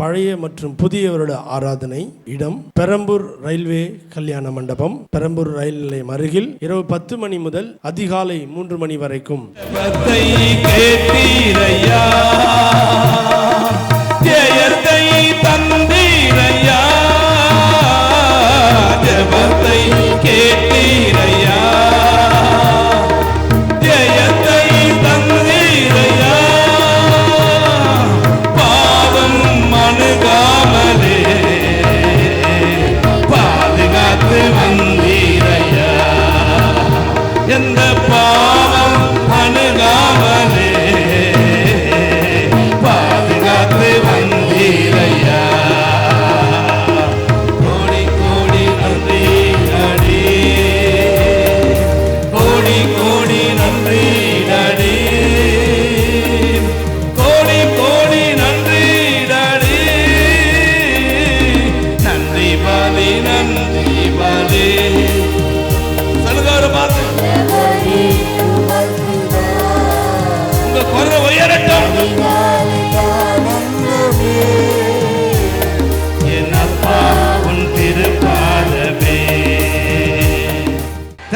பழைய மற்றும் புதிய வருட ஆராதனை இடம் பெரம்பூர் ரயில்வே கல்யாண மண்டபம், பெரம்பூர் ரயில் நிலையம் அருகில். இரவு 10 மணி முதல் அதிகாலை 3 மணி வரைக்கும்.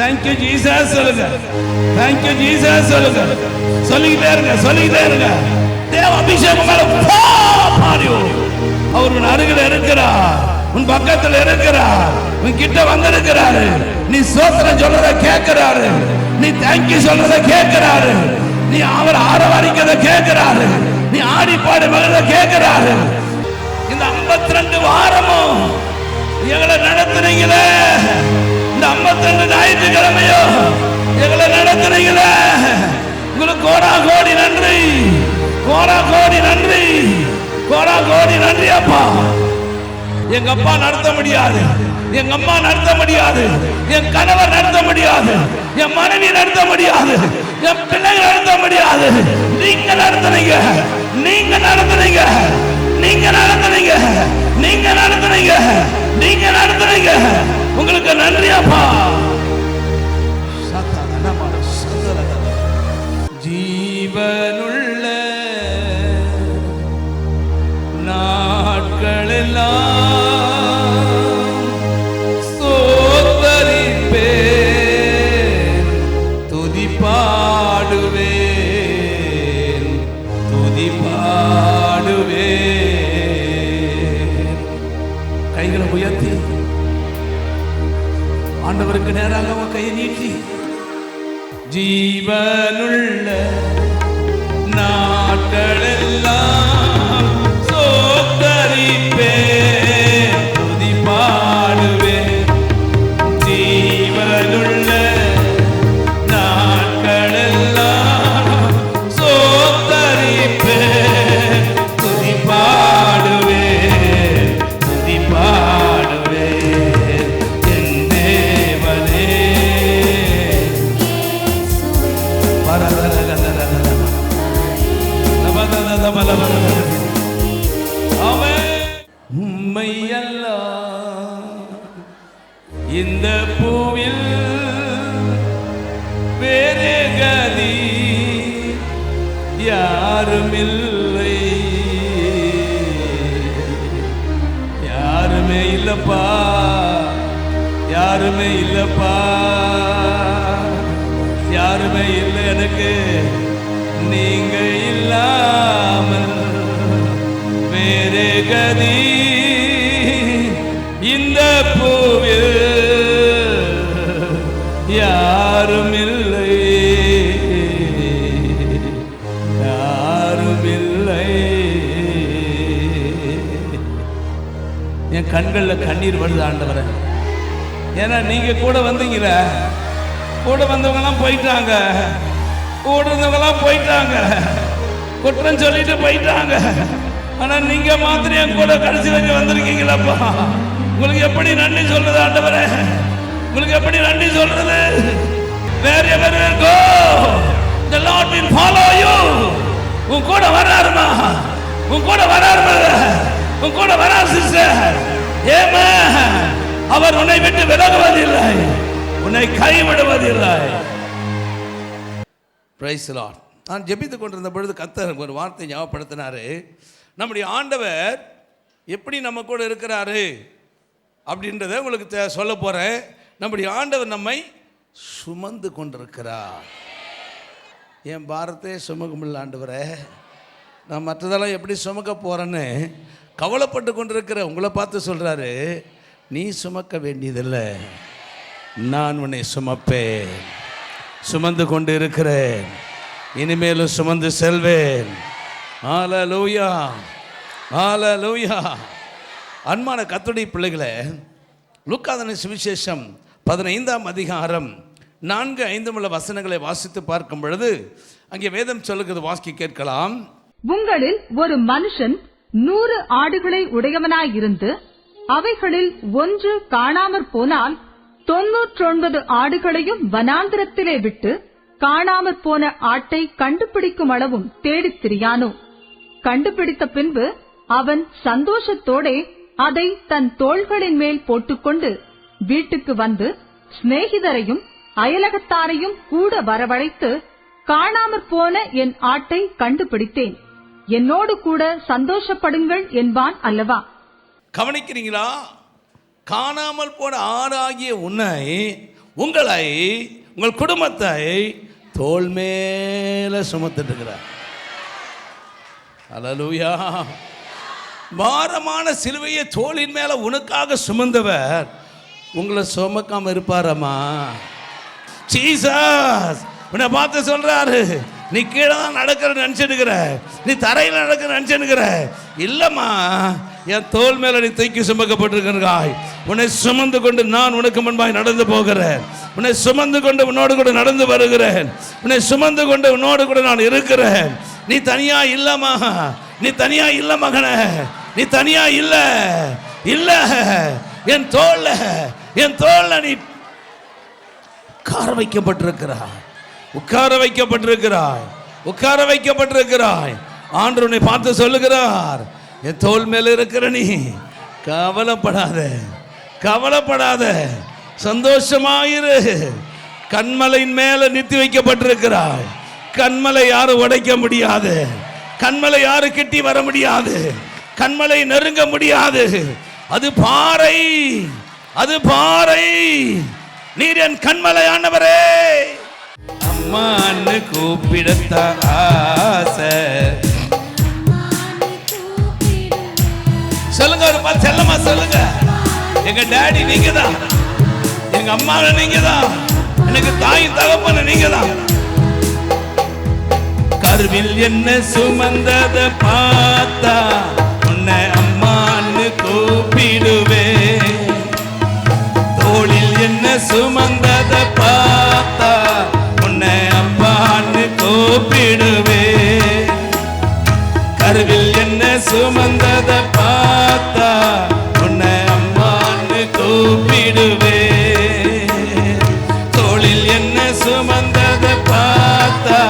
Thank you Jesus சொல்லுங்க. Thank you Jesus சொல்லுங்க. சொல்லிட்டே இருங்க. தேவ அபிஷேகம் மேல பாடியோ. அவர் உன் அருகில் இருக்கிறார், உன் பக்கத்தில் இருக்கிறார், உன் கிட்ட வந்திருக்கிறாரு. நீ ஸ்தோத்திரம் சொல்றத கேட்கிறாரு, நீ தேங்க்யூ சொல்றத கேட்கிறாரு, நீ அவர் ஆரவாரிக்கிறத கேட்கிறாரு, நீ ஆடி பாடி மகிழ்றத கேட்கிறாரு. இந்த 52 வாரமும் எங்களை நடத்துறீங்களே, இந்த 52 ஞாயிற்றுக்கிழமையோ எங்களை நடத்துறீங்களே, உங்களுக்கு கோடா கோடி நன்றி, கோடா கோடி நன்றி, கோடா கோடி நன்றி அப்பா. எங்க அப்பா நடத்த முடியாது, எங்க அம்மா நடத்த முடியாது, என் கணவர் நடத்த முடியாது, என் மனைவி நடத்த முடியாது, என் பிள்ளைகள் நடத்த முடியாது. நீங்க நடத்துறீங்க, நீங்க நடத்துறீங்க, நீங்க நடத்துறீங்க, நீங்க நடத்துறீங்க, நீங்க நடத்துறீங்க. உங்களுக்கு நன்றி அப்பா. ஜீவனுள்ள நாட்களெல்லாம் ஸ்தோத்தரிப்பேன், துதி பாடுவேன், துதி பாடுவேன். கைகளை உயர்த்தி ஆண்டவருக்கு நேராக கையை நீட்டி, ஜீவனுள்ள நாட்களெல்லாம் ஸ்தோத்தரிப்பேன், துதி பாடுவேன். ஜீவனுள்ள நாட்களெல்லாம் ஸ்தோத்தரிப்பேன், துதி பாடுவேன், துதி பாடுவேன். என் தேவனே உம்மை அல்லால் இந்த பூவில் வேறே கதி யாருமில்லை, யாருமே இல்லப்பா, யாருமே இல்லப்பா, யாருமே இல்லை எனக்கு. நீங்க இல்லாமல் வேறே கதி இந்த பூவில் யாரும் இல்லை, யாரும் இல்லை. என் கண்கள்ல கண்ணீர் வருது ஆண்டவரே. ஏன்னா நீங்க கூட வந்தீங்கள, கூட வந்தவங்கலாம் போயிட்டாங்க, கூட இருந்தவங்கலாம் போயிட்டாங்க, குற்றம் சொல்லிட்டு போயிட்டாங்க. ஆனா நீங்க மாத்திரம் என் கூட கடைசி வரைக்கும் வந்திருக்கீங்களப்பா. உங்களுக்கு எப்படி நன்றி சொல்றது ஆண்டவரே, உங்களுக்கு எப்படி நன்றி சொல்றது? wherever you go the Lord will follow you. உன் கூட வராருமா, உன் கூட வராரு, உன் கூட வராரு சிஸ்டர். ஏமா அவர் உன்னை விட்டு விலகுவதில்லை, உன்னை கைவிடுவதில்லை. Praise the Lord. நான் ஜெபித்துக் கொண்டிருந்த பொழுது கர்த்தர் ஒரு வார்த்தை ஞாபகப்படுத்தினாரு. நம்முடைய ஆண்டவர் எப்படி நம்ம கூட இருக்கிறாரு அப்படின்றத உங்களுக்கு சொல்ல போகிறேன். நம்முடைய ஆண்டவர் நம்மை சுமந்து கொண்டிருக்கிறார். என் பாரத்தை சுமக்க முடியல ஆண்டவரே, நான் மற்றதெல்லாம் எப்படி சுமக்க போகிறேன்னு கவலைப்பட்டு கொண்டிருக்கிற உங்களை பார்த்து சொல்கிறாரு, நீ சுமக்க வேண்டியதில்லை, நான் உன்னை சுமப்பேன். சுமந்து கொண்டு இருக்கிறேன், இனிமேலும் சுமந்து செல்வேன். ஹல்லேலூயா, ஹல்லேலூயா. அன்பான கர்த்தருடைய பிள்ளைகளே, லூக்கான சுவிசேஷம் 15ஆம் அதிகாரம் 4-5 உள்ள வசனங்களை வாசித்து பார்க்கும் பொழுது அங்கே வேதம் சொல்லுகிறது, வாசிக்க கேட்கலாம். உங்களில் ஒரு மனுஷன் 100 ஆடுகளை உடையவனாயிருந்து அவைகளில் ஒன்று காணாமற் போனால் 99 ஆடுகளையும் வனாந்திரத்திலே விட்டு காணாமற் போன ஆட்டை கண்டுபிடிக்கும் அளவும் தேடித் திரியானோ? கண்டுபிடித்த பின்பு அவன் சந்தோஷத்தோடே அதை தன் தோள்களின் மேல் போட்டுக்கொண்டு வீட்டுக்கு வந்து சிநேகிதரையும் அயலகத்தாரையும் கூட வரவழைத்து, காணாமற் போன என் ஆட்டை கண்டுபிடித்தேன், என்னோடு கூட சந்தோஷப்படுங்கள் என்பான் அல்லவா? கவனிக்கிறீங்களா? காணாமல் போன ஆடாகிய உங்களை உங்கள் குடும்பத்தை தோள் மேல சுமத்துட்டு இருக்கிறார். ஹல்லேலூயா. பாரமான சிலுவையை தோளின் மேல உனக்காக சுமந்தவர் உங்களை சுமக்காம இருப்பாரம்மா? ஜீசஸ் உன்னை பார்த்து சொல்றாரு, நீ கீழே தான் நடக்கிற நினைச்சுக்கிற, நீ தரையில் நடக்கிற நினைச்சுக்கிற. இல்லம்மா, என் தோல் மேல நீ தூக்கி சுமக்கப்பட்டிருக்கிறாய். உன்னை சுமந்து கொண்டு நான் உனக்கு முன்பாய் நடந்து போகிறேன். உன்னை சுமந்து கொண்டு உன்னோடு கூட நடந்து வருகிறேன். உன்னை சுமந்து கொண்டு உன்னோடு கூட நான் இருக்கிறேன். நீ தனியா இல்லம்மா, நீ தனியா இல்ல மகனே, நீ தனியா இல்ல. இல்ல, என் தோல்ல நீ உட்கார வைக்கப்பட்டிருக்கிறாய், உட்கார வைக்கப்பட்டிருக்கிறாய், உட்கார வைக்கப்பட்டிருக்கிறாய். ஆண்டவர் உன்னை பார்த்து சொல்லுகிறார், என் தோல் மேல இருக்கிற நீ கவலைப்படாத, கவலைப்படாத, சந்தோஷமாயிரு. கண்மலையின் மேல நிறுத்தி வைக்கப்பட்டிருக்கிறாய். கண்மலை யாரும் உடைக்க முடியாது, கண்மலை யாரும் கிட்டி வர முடியாது, கண்மலை நெருங்க முடியாது. அது பாறை, அது பாறை. நீர் என் கண்மலை ஆண்டவரே. அம்மான்னு கூப்பிடத்த ஆசை. சொல்லுங்க, ஒரு பாத்து செல்லமா சொல்லுங்க, எங்க டாடி நீங்க தான், எங்க அம்மாவை நீங்க தான், எனக்கு தாய் தகப்பன நீங்க தான். கருவில் என்ன சுமந்தத பார்த்தா உன்னை அம்மான்னு கூப்பிடுவே. தோளில் என்ன சுமந்தத பார்த்தா உன்னை அம்மான்னு கூப்பிடுவே. கருவில் என்ன சுமந்தத பார்த்தா உன்னை அம்மான்னு கூப்பிடுவே. தோளில் என்ன சுமந்தத பார்த்தா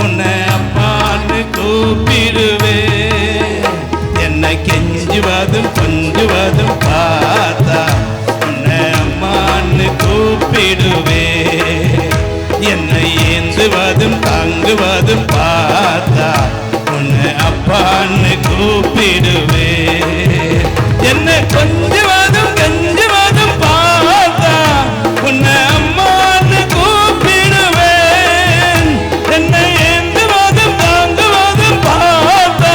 உன்னை அம்மான்னு கூப்பிடுவே. என்னை கெஞ்சுவதும் கொஞ்சுவதும் பார்த்தா உன்னை அம்மான்னு கூப்பிடுவே. என்னை ஏந்துவதும் தாங்குவதும் பார்த்தா உன்னை அப்பான்னு கூப்பிடுவே. என்னை கொஞ்சுவதும் கெஞ்சுவதும் பார்த்தா உன்னை அம்மான்னு கூப்பிடுவேன். என்னை ஏந்துவதும் தாங்குவதும் பார்த்தா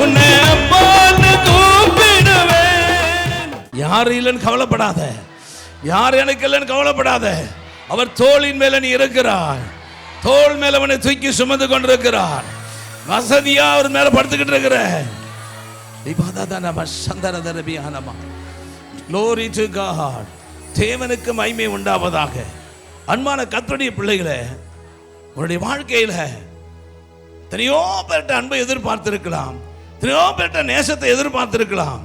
உன்னை அம்மான்னு கூப்பிடுவேன். யார் இல்லைன்னு கவலைப்படாத, யார் எனக்கு இல்லைன்னு கவலைப்படாத. அவர் தோளின் மேல நீ இருக்கிறார், தோள் மேல அவனை தூக்கி சுமந்து கொண்டிருக்கிறார். வசதியா அவர் மேல படுத்துக்கிட்டு இருக்கிற. Glory to God. தேவனுக்கு மகிமை உண்டாவதாக. அன்பான கர்த்தருடைய பிள்ளைகளே, உன்னுடைய வாழ்க்கையில எத்தனையோ பேர்ட்ட அன்பை எதிர்பார்த்திருக்கலாம், எத்தனையோ பேர்ட்ட நேசத்தை எதிர்பார்த்திருக்கலாம்,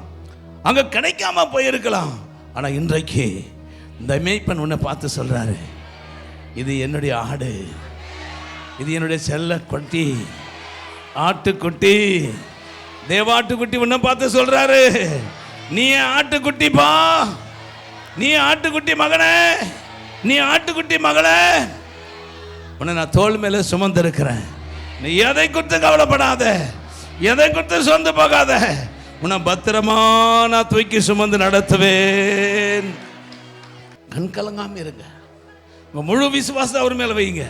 அங்க கிடைக்காம போயிருக்கலாம். ஆனா இன்றைக்கு இந்த மேய்ப்பன் உன்னை பார்த்து சொல்றாரு, இது என்னுடைய ஆடு, இது என்னுடைய செல்ல குட்டி, ஆட்டுக்குட்டி. தேவாட்டுக்குட்டி உன்னை பார்த்து சொல்றாரு, நீ ஆட்டுக்குட்டிப்பா, நீ ஆட்டுக்குட்டி மகனே, நீ ஆட்டுக்குட்டி மகளே. உன்னை நான் தோள் மேல சுமந்திருக்கிறேன். நீ எதை குறித்து கவலைப்படாத, எதை குறித்து சொந்து போகாத. உன்னை பத்திரமா நான் தூக்கி சுமந்து நடத்துவேன். கண் கலங்காம இருங்க. உங்க முழு விசுவாசத்தை அவர் மேல வைங்க.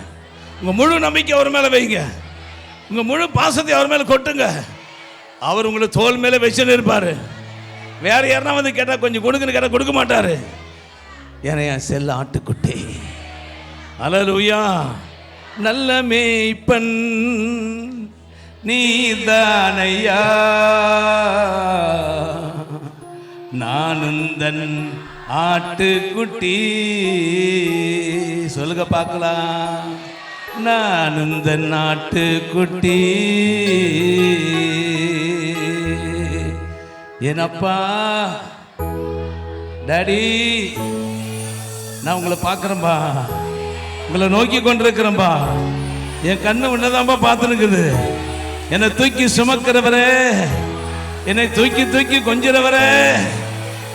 உங்க முழு நம்பிக்கை அவர் மேல வைங்க. உங்க முழு பாசத்தை அவர் மேல கொட்டுங்க. அவர் உங்களை தோல் மேல வச்சுன்னு இருப்பாரு. வேற யாருன்னா வந்து கேட்டா கொஞ்சம் கொடுக்குன்னு கேட்டா கொடுக்க மாட்டாரு. ஏன்னா என் செல்ல ஆட்டுக்குட்டி. அல்லேலூயா. நல்ல மேய்ப்பன் நீதானையா, நானுந்தன் ஆட்டுக்குட்டி. சொல்லுங்க பார்க்கலாம். நானுந்தன் ஆட்டுக்குட்டி. என்னப்பா டாடி, நான் உங்களை பார்க்குறேன்பா, உங்களை நோக்கி கொண்டிருக்கிறேன்பா. என் கண்ணு உன்னதான்பா பார்த்துனுக்குது. என்னை தூக்கி சுமக்கிறவரே, என்னை தூக்கி தூக்கி கொஞ்சிறவரே,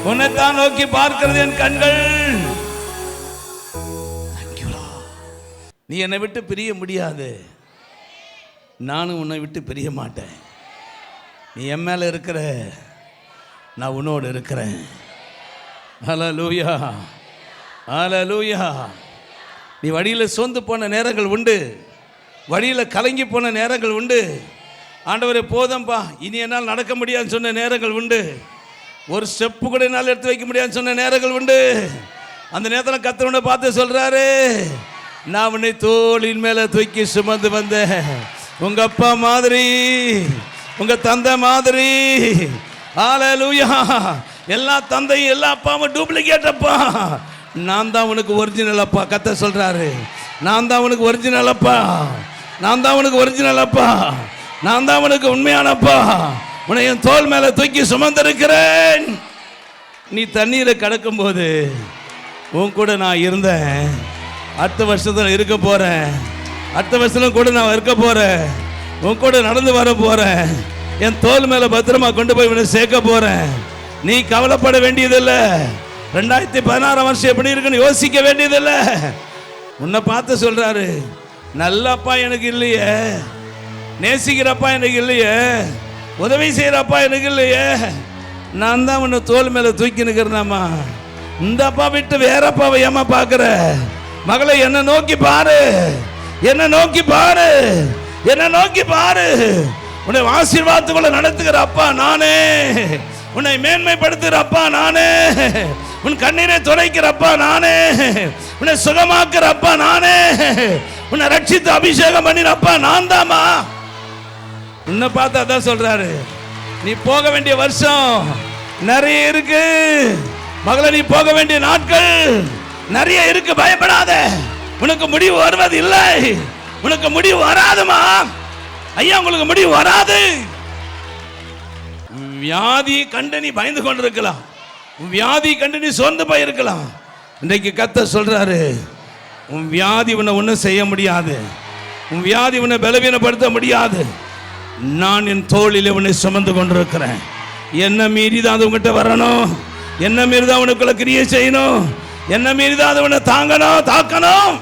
உன்னைத்தான் நோக்கி பார்க்கிறது என் கண்கள். நீ என்னை விட்டு பிரிய முடியாது, நானும் உன்னை விட்டு பிரிய மாட்டேன். நீ என் மேல இருக்கிற, நான் உன்னோடு இருக்கிறேன். ஹல்லேலூயா, ஹல்லேலூயா. நீ வழியில் சோர்ந்து போன நேரங்கள் உண்டு, வழியில் கலங்கி போன நேரங்கள் உண்டு. ஆண்டவரே போதும்பா, இனி என்னால் நடக்க முடியாதுன்னு சொன்ன நேரங்கள் உண்டு. ஒரு ஸ்டெப்பு கூட என்னால் எடுத்து வைக்க முடியாதுன்னு சொன்ன நேரங்கள் உண்டு. அந்த நேரத்தில் கர்த்தர் உன்னை பார்த்து சொல்றாரு, நான் உன்னை தோளின் மேலே தூக்கி சுமந்து வந்தேன். உங்க அப்பா மாதிரி, உங்க தந்தை மாதிரி. ஹல்லேலூயா. எல்லா தந்தையும் எல்லா அப்பாவும் டூப்ளிகேட் அப்பா. நான் தான் உனக்கு ஒரிஜினல் அப்பா. கர்த்தர் சொல்றாரு, நான் தான் உனக்கு ஒரிஜினல் அப்பா, நான் தான் உனக்கு ஒரிஜினல் அப்பா, நான் தான் உனக்கு உண்மையானப்பா. உன்னை என் தோள் மேல தூக்கி சுமந்திருக்கிறேன். நீ தண்ணீரை கடக்கும் போது உன் கூட நான் இருந்தேன். அடுத்த வருஷத்துல இருக்க போறேன், அடுத்த வருஷத்துல கூட நான் இருக்க போறேன், உன் கூட நடந்து வர போறேன். என் தோள் மேல பத்திரமா கொண்டு போய் உன்னை சேர்க்க போறேன். நீ கவலைப்பட வேண்டியதில்லை. 2016 வருஷம் எப்படி இருக்குன்னு யோசிக்க வேண்டியதில்லை. உன்னை பார்த்து சொல்றாரு, நல்லப்பா எனக்கு இல்லையே, நேசிக்கிறப்பா எனக்கு இல்லையே, உதவி செய்யறப்பா எனக்கு இல்லையே, நான் தான் உன்னை தோல் மேல தூக்கி நிற்கிறேனாமா. இந்த அப்பா விட்டு வேற அப்பாவை ஏமா பார்க்கிற? மகளை என்ன நோக்கி பாரு, என்ன நோக்கி பாரு, என்ன நோக்கி பாரு. உன்னை ஆசீர்வாதத்துக்குள்ள நடத்துகிற அப்பா நானே, உன்னை மேன்மைப்படுத்துகிற அப்பா நானே, உன் கண்ணீரை துடைக்கிற அப்பா நானே, உன்னை சுகமாக்குற அப்பா நானே, உன்னை ரட்சித்து அபிஷேகம் பண்ணின அப்பா நான் தாமா. உன்னை பார்த்து அதான் சொல்றாரு, நீ போக வேண்டிய வருஷம் நிறைய இருக்கு மகளே, நீ போக வேண்டிய நாட்கள் நிறைய இருக்கு. பயப்படாத, உனக்கு முடிவு வருவது இல்லை, உனக்கு முடிவு வராதுமா. ஐயா உங்களுக்கு முடிவு வராது. வியாதி கண்டு நீ பயந்து கொண்டிருக்கலாம், வியாதி கண்டு நீ சோர்ந்து போயிருக்கலாம். இன்றைக்கு கர்த்தர் சொல்றாரு, உன் வியாதி உன்னை ஒன்றும் செய்ய முடியாது, உன் வியாதி உன்னை பலவீனப்படுத்த முடியாது. நான் என் தோளிலே உன்னை சுமந்து கொண்டிருக்கிறேன். என்ன மீறி தான் அது உங்ககிட்ட வரணும், என்ன மீறி தான் உனக்குள்ள கிரியை செய்யணும், என்ன மீறி தான் அதை உன்னை தாங்கணும் தாக்கணும்.